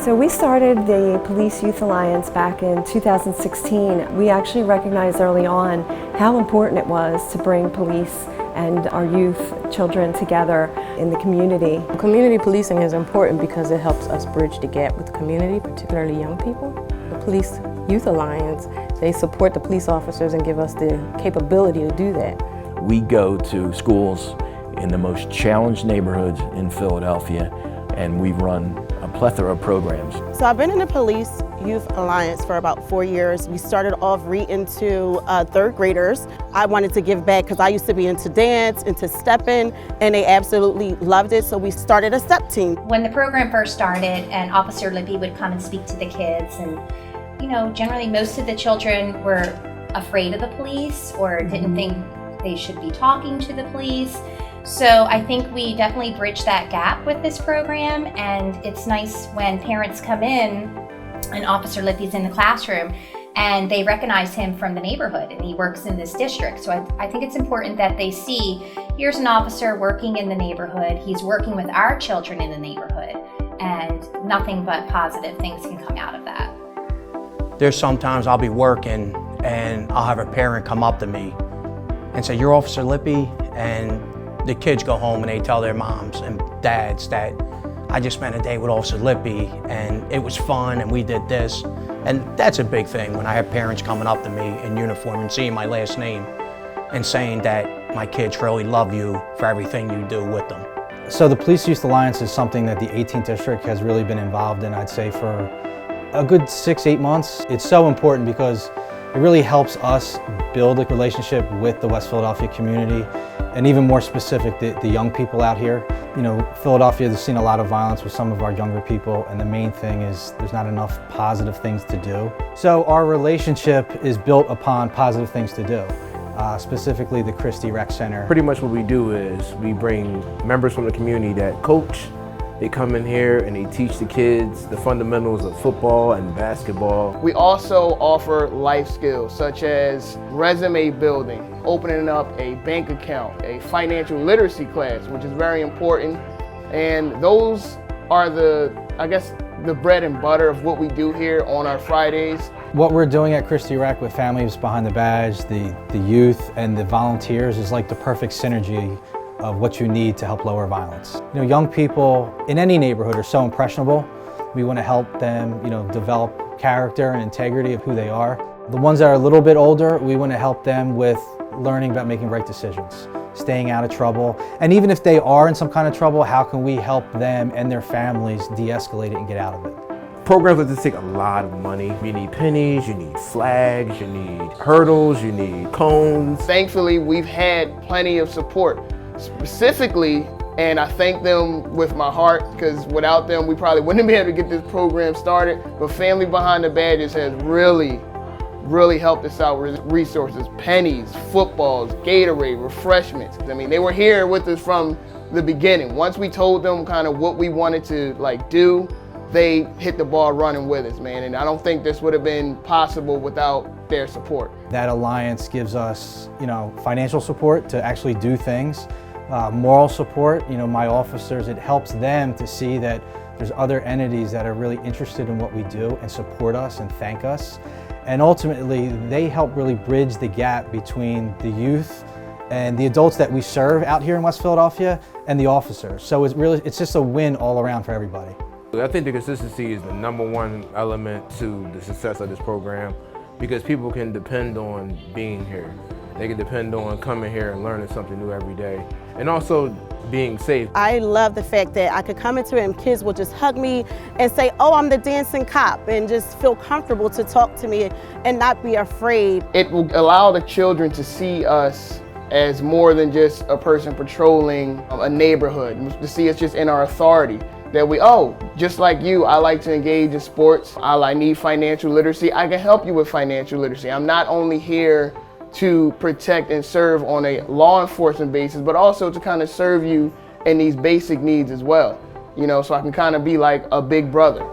So we started the Police Youth Alliance back in 2016. We actually recognized early on how important it was to bring police and our youth children together in the community. Community policing is important because it helps us bridge the gap with the community, particularly young people. The Police Youth Alliance, they support the police officers and give us the capability to do that. We go to schools in the most challenged neighborhoods in Philadelphia, and we run a plethora of programs. So I've been in the Police Youth Alliance for about 4 years. We started off reading to third graders. I wanted to give back because I used to be into dance, into stepping, and they absolutely loved it, so we started a step team. When the program first started and Officer Lippy would come and speak to the kids, and generally most of the children were afraid of the police or didn't think they should be talking to the police. So I think we definitely bridge that gap with this program, and it's nice when parents come in and Officer Lippy's in the classroom and they recognize him from the neighborhood and he works in this district. So I think it's important that they see, here's an officer working in the neighborhood, he's working with our children in the neighborhood, and nothing but positive things can come out of that. There's sometimes I'll be working and I'll have a parent come up to me and say, "You're Officer Lippy?" And the kids go home and they tell their moms and dads that I just spent a day with Officer Lippy and it was fun and we did this. And that's a big thing when I have parents coming up to me in uniform and seeing my last name and saying that my kids really love you for everything you do with them. So the Police Youth Alliance is something that the 18th District has really been involved in, I'd say, for a good 6-8 months. It's so important because it really helps us build a relationship with the West Philadelphia community, and even more specific, the young people out here. Philadelphia has seen a lot of violence with some of our younger people, and the main thing is there's not enough positive things to do. So our relationship is built upon positive things to do, specifically the Christie Rec Center. Pretty much what we do is we bring members from the community that coach. They come in here and they teach the kids the fundamentals of football and basketball. We also offer life skills such as resume building, opening up a bank account, a financial literacy class, which is very important. And those are the bread and butter of what we do here on our Fridays. What we're doing at Christie Rec with Families Behind the Badge, the youth and the volunteers is like the perfect synergy of what you need to help lower violence. Young people in any neighborhood are so impressionable. We want to help them, develop character and integrity of who they are. The ones that are a little bit older, we want to help them with learning about making right decisions, staying out of trouble, and even if they are in some kind of trouble, how can we help them and their families de-escalate it and get out of it? Programs like this take a lot of money. You need pennies, you need flags, you need hurdles, you need cones. Thankfully, we've had plenty of support. Specifically, and I thank them with my heart, because without them we probably wouldn't have been able to get this program started, but Family Behind the Badges has really helped us out with resources, pennies, footballs, Gatorade, refreshments. I mean, they were here with us from the beginning. Once we told them kind of what we wanted to do, they hit the ball running with us, man, and I don't think this would have been possible without their support. That alliance gives us, financial support to actually do things. Moral support, my officers, it helps them to see that there's other entities that are really interested in what we do and support us and thank us. And ultimately, they help really bridge the gap between the youth and the adults that we serve out here in West Philadelphia and the officers. So it's just a win all around for everybody. I think the consistency is the #1 element to the success of this program, because people can depend on being here. They can depend on coming here and learning something new every day, and also being safe. I love the fact that I could come into it and kids will just hug me and say, "Oh, I'm the dancing cop," and just feel comfortable to talk to me and not be afraid. It will allow the children to see us as more than just a person patrolling a neighborhood, to see us just in our authority. That just like you, I like to engage in sports. I need financial literacy. I can help you with financial literacy. I'm not only here to protect and serve on a law enforcement basis, but also to kind of serve you in these basic needs as well. So I can kind of be like a big brother.